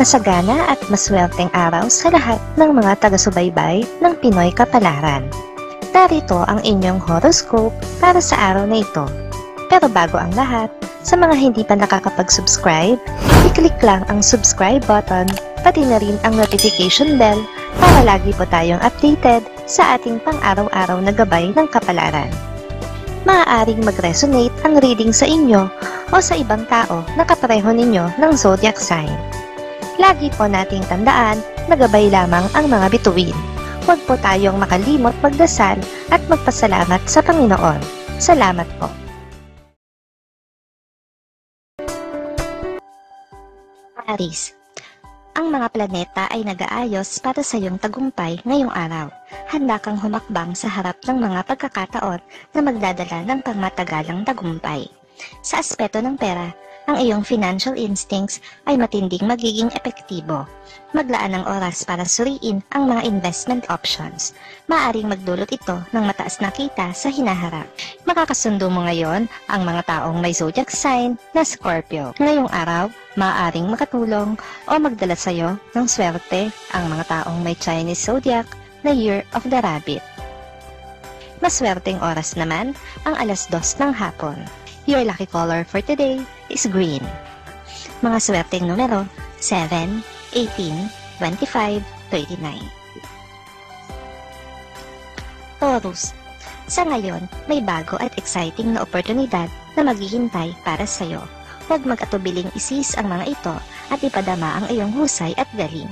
Masagana at maswerteng araw sa lahat ng mga taga-subaybay ng Pinoy Kapalaran. Narito ang inyong horoscope para sa araw na ito. Pero bago ang lahat, sa mga hindi pa nakakapag-subscribe, i-click lang ang subscribe button, pati na rin ang notification bell para lagi po tayong updated sa ating pang-araw-araw na gabay ng kapalaran. Maaaring mag-resonate ang reading sa inyo o sa ibang tao na kapareho ninyo ng zodiac sign. Lagi po nating tandaan na gabay lamang ang mga bituin. Huwag po tayong makalimot magdasal at magpasalamat sa Panginoon. Salamat po. Aries. Ang mga planeta ay nag-aayos para sa iyong tagumpay ngayong araw. Handa kang humakbang sa harap ng mga pagkakataon na magdadala ng pangmatagalang tagumpay. Sa aspeto ng pera, ang iyong financial instincts ay matinding magiging epektibo. Maglaan ng oras para suriin ang mga investment options. Maaaring magdulot ito ng mataas na kita sa hinaharap. Makakasundo mo ngayon ang mga taong may zodiac sign na Scorpio. Ngayong araw, maaaring makatulong o magdala sa iyo ng swerte ang mga taong may Chinese zodiac na Year of the Rabbit. Maswerteng oras naman ang 2:00 ng hapon. Your lucky color for today is green. Mga swerteng numero 7, 18, 25, 39. Taurus. Sa ngayon, may bago at exciting na oportunidad na maghihintay para sa iyo. Huwag mag-atubiling isis ang mga ito at ipadama ang iyong husay at galing.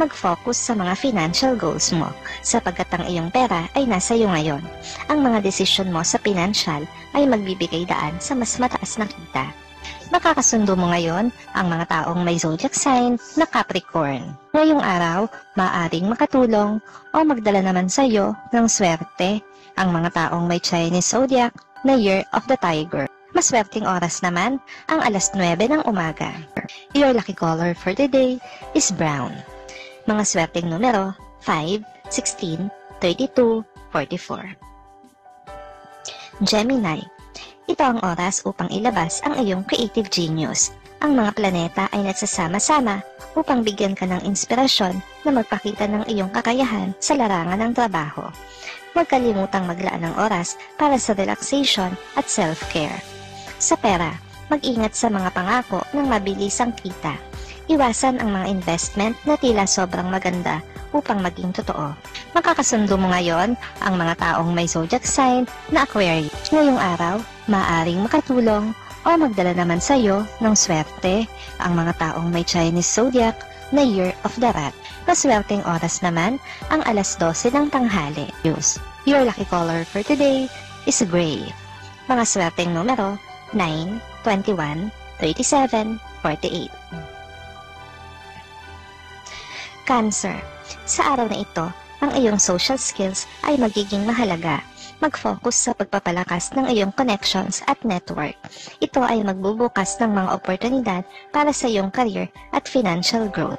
Mag-focus sa mga financial goals mo, sapagkat ang iyong pera ay nasa iyo ngayon. Ang mga desisyon mo sa financial ay magbibigay daan sa mas mataas na kita. Makakasundo mo ngayon ang mga taong may zodiac sign na Capricorn. Ngayong araw, maaaring makatulong o magdala naman sa iyo ng swerte ang mga taong may Chinese zodiac na Year of the Tiger. Maswerteng oras naman ang 9:00 ng umaga. Your lucky color for today is brown. Mga swerteng numero 5, 16, 32, 44. Gemini. Ito ang oras upang ilabas ang iyong creative genius. Ang mga planeta ay nagsasama-sama upang bigyan ka ng inspirasyon na magpakita ng iyong kakayahan sa larangan ng trabaho. Huwag kalimutang maglaan ng oras para sa relaxation at self-care. Sa pera, mag-ingat sa mga pangako ng mabilisang kita. Iwasan ang mga investment na tila sobrang maganda upang maging totoo. Makakasundo mo ngayon ang mga taong may zodiac sign na Aquarius. Ngayong araw, maaaring makatulong o magdala naman sa iyo ng swerte ang mga taong may Chinese zodiac na Year of the Rat. Maswerteng oras naman ang 12:00 ng tanghali. Your lucky color for today is gray. Mga swerteng numero 9, 21, 37, 48. Cancer. Sa araw na ito, ang iyong social skills ay magiging mahalaga. Mag-focus sa pagpapalakas ng iyong connections at network. Ito ay magbubukas ng mga oportunidad para sa iyong career at financial growth.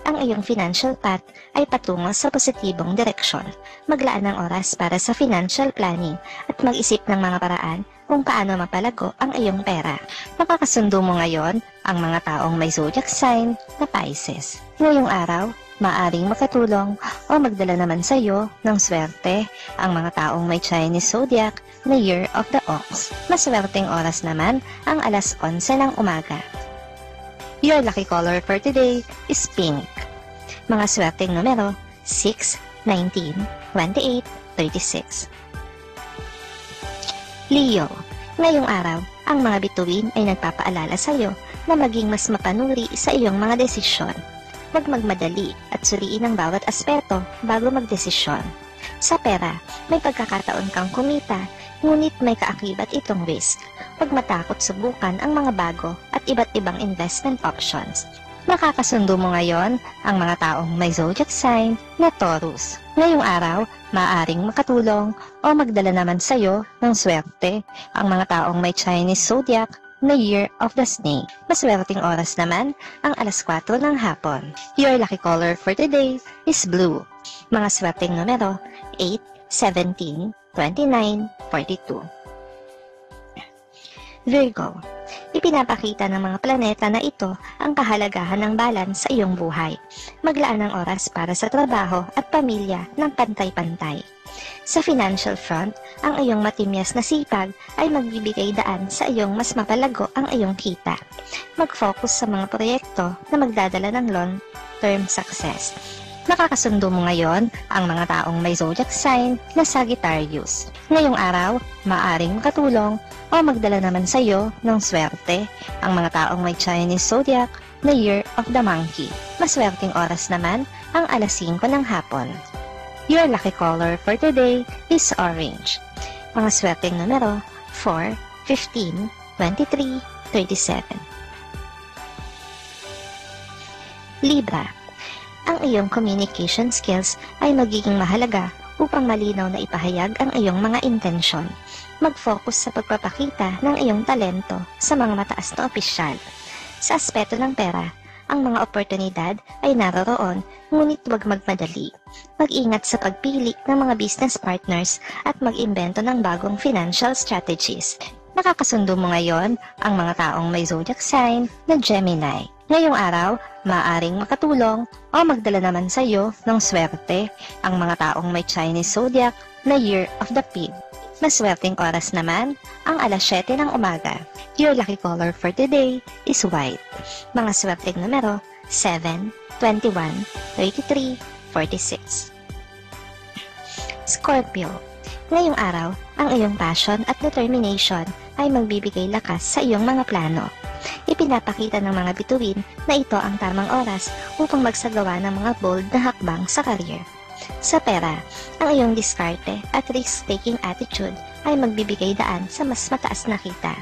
Ang iyong financial path ay patungo sa positibong direksyon. Maglaan ng oras para sa financial planning at mag-isip ng mga paraan kung paano mapalago ang iyong pera. Makakasundo mo ngayon ang mga taong may zodiac sign na Pisces. Ngayong araw, maaring makatulong o magdala naman sa iyo ng swerte ang mga taong may Chinese zodiac na Year of the Ox. Maswerteng oras naman ang 11:00 ng umaga. Your lucky color for today is pink. Mga swerteng numero 6, 19, 28, 36. Leo. Ngayong araw, ang mga bituin ay nagpapaalala sa iyo na maging mas mapanuri sa iyong mga desisyon. Huwag magmadali at suriin ang bawat aspeto bago magdesisyon. Sa pera, may pagkakataon kang kumita, ngunit may kaakibat itong risk. Huwag matakot subukan ang mga bago at iba't ibang investment options. Makakasundo mo ngayon ang mga taong may zodiac sign na Taurus. Ngayong araw, maaaring makatulong o magdala naman sa iyo ng swerte ang mga taong may Chinese zodiac na Year of the Snake. Maswerteng oras naman ang 4:00 ng hapon. Your lucky color for today is blue. Mga swerteng numero 8, 17, 29, 42. Virgo. Ipinapakita ng mga planeta na ito ang kahalagahan ng balance sa iyong buhay. Maglaan ng oras para sa trabaho at pamilya ng pantay-pantay. Sa financial front, ang iyong matimyas na sipag ay magbibigay daan sa iyong mas mapalago ang iyong kita. Mag-focus sa mga proyekto na magdadala ng long-term success. Nakakasundo mo ngayon ang mga taong may zodiac sign na Sagittarius. Ngayong araw, maaring makatulong o magdala naman sa iyo ng swerte ang mga taong may Chinese zodiac na Year of the Monkey. Maswerteng oras naman ang alas 5 ng hapon. Your lucky color for today is orange. Mga swerteng numero 4, 15, 23, 37. Libra. Ang iyong communication skills ay magiging mahalaga upang malinaw na ipahayag ang iyong mga intensyon. Mag-focus sa pagpapakita ng iyong talento sa mga mataas na opisyal. Sa aspeto ng pera, ang mga oportunidad ay naroroon, ngunit huwag magmadali. Mag-ingat sa pagpili ng mga business partners at mag-imbento ng bagong financial strategies. Nakakasundo mo ngayon ang mga taong may zodiac sign na Gemini. Ngayong araw, maaaring makatulong o magdala naman sa iyo ng swerte ang mga taong may Chinese zodiac na Year of the Pig. Maswerteng oras naman ang alas 7 ng umaga. Your lucky color for today is white. Mga swerteng numero 7, 21, 33, 46. Scorpio. Ngayong araw, ang iyong passion at determination ay magbibigay lakas sa iyong mga plano. Ipinapakita ng mga bituin na ito ang tamang oras upang magsagawa ng mga bold na hakbang sa career. Sa pera, ang iyong diskarte at risk-taking attitude ay magbibigay daan sa mas mataas na kita.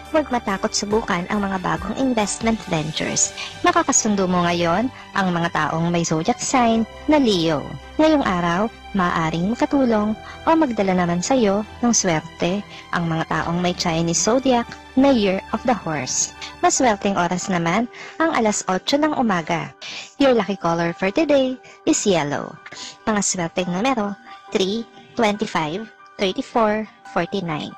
Huwag matakot subukan ang mga bagong investment ventures. Makakasundo mo ngayon ang mga taong may zodiac sign na Leo. Ngayong araw, maaaring makatulong o magdala naman sa iyo ng swerte ang mga taong may Chinese zodiac na Year of the Horse. Maswerteng oras naman ang alas 8 ng umaga. Your lucky color for today is yellow. Mga swerteng numero 3, 25, 34, 49.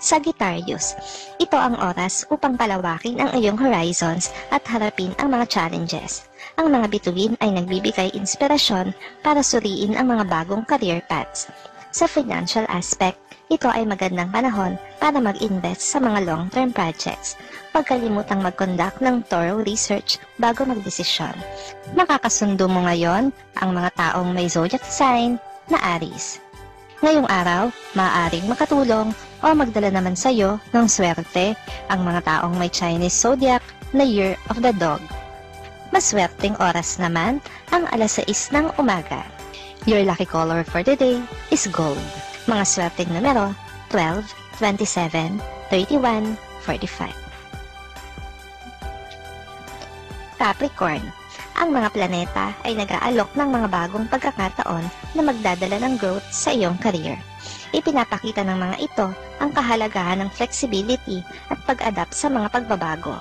Sagittarius. Ito ang oras upang palawakin ang iyong horizons at harapin ang mga challenges. Ang mga bituin ay nagbibigay inspirasyon para suriin ang mga bagong career paths. Sa financial aspect, ito ay magandang panahon para mag-invest sa mga long-term projects. Huwag kalimutang mag-conduct ng thorough research bago magdesisyon. Makakasundo mo ngayon ang mga taong may zodiac sign na Aries. Ngayong araw, maaaring makatulong o magdala naman sa iyo ng swerte ang mga taong may Chinese zodiac na Year of the Dog. Maswerteng oras naman ang alas 6 ng umaga. Your lucky color for today is gold. Mga swerteng numero 12, 27, 31, 45. Capricorn. Ang mga planeta ay nag-aalok ng mga bagong pagkakataon na magdadala ng growth sa iyong career. Ipinapakita ng mga ito ang kahalagahan ng flexibility at pag-adapt sa mga pagbabago.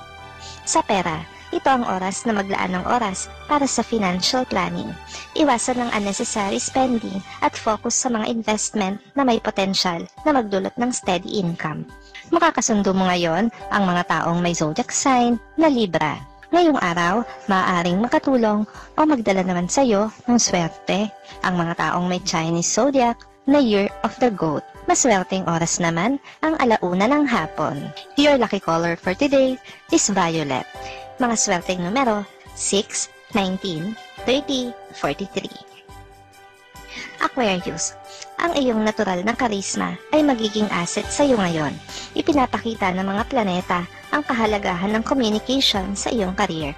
Sa pera, ito ang oras na maglaan ng oras para sa financial planning. Iwasan ng unnecessary spending at focus sa mga investment na may potensyal na magdulot ng steady income. Makakasundo mo ngayon ang mga taong may zodiac sign na Libra. Ngayong araw, maaaring makatulong o magdala naman sa iyo ng swerte ang mga taong may Chinese zodiac na Year of the Goat. Maswerteng oras naman ang alauna ng hapon. Your lucky color for today is violet. Mga swerteng numero 6, 19, 30, 43. Aquarius. Ang iyong natural na karisma ay magiging asset sa iyo ngayon. Ipinapakita ng mga planeta ang kahalagahan ng communication sa iyong career.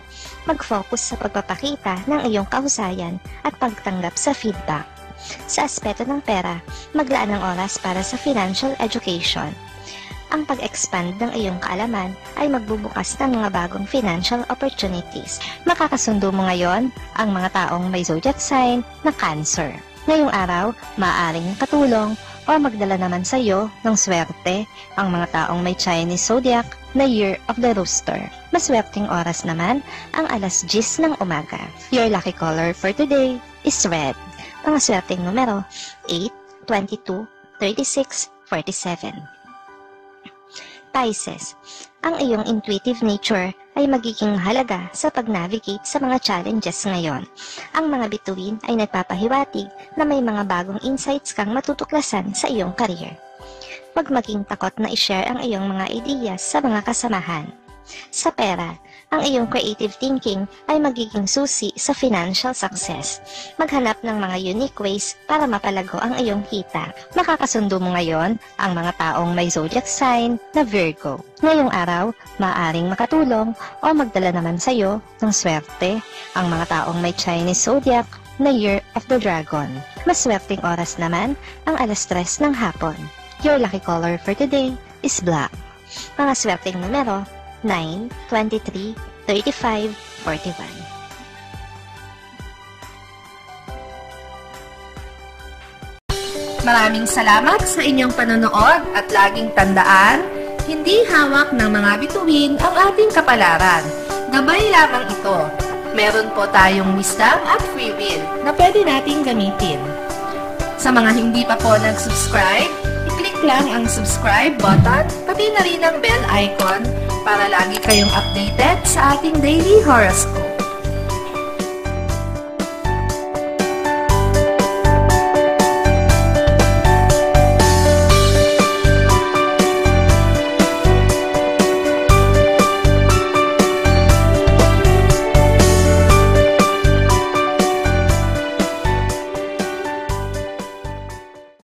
Mag-focus sa pagpapakita ng iyong kahusayan at pagtanggap sa feedback. Sa aspeto ng pera, maglaan ng oras para sa financial education. Ang pag-expand ng iyong kaalaman ay magbubukas ng mga bagong financial opportunities. Makakasundo mo ngayon ang mga taong may zodiac sign na Cancer. Ngayong araw, maaaring katulong o magdala naman sa iyo ng swerte ang mga taong may Chinese zodiac na Year of the Rooster. Maswerteng oras naman ang alas 10 ng umaga. Your lucky color for today is red. Mga swerteng numero 8, 22, 36, 47. Pisces, ang iyong intuitive nature ay magiging mahalaga sa pag-navigate sa mga challenges ngayon. Ang mga bituin ay nagpapahiwatig na may mga bagong insights kang matutuklasan sa iyong career. Huwag maging takot na i-share ang iyong mga ideas sa mga kasamahan. Sa pera, ang iyong creative thinking ay magiging susi sa financial success. Maghanap ng mga unique ways para mapalago ang iyong kita. Makakasundo mo ngayon ang mga taong may zodiac sign na Virgo. Ngayong araw, maaaring makatulong o magdala naman sa iyo ng swerte ang mga taong may Chinese zodiac na Year of the Dragon. Maswerteng oras naman ang 3:00 ng hapon. Your lucky color for today is black. Mga swerteng numero 9, 23, 35, 41. Maraming salamat sa inyong panonood at laging tandaan, hindi hawak ng mga bituin ang ating kapalaran. Gabay lamang ito. Meron po tayong wisdom at free will na pwede nating gamitin. Sa mga hindi pa po nag-subscribe, i-click lang ang subscribe button, pati na rin ang bell icon para lagi kayong updated sa ating daily horoscope.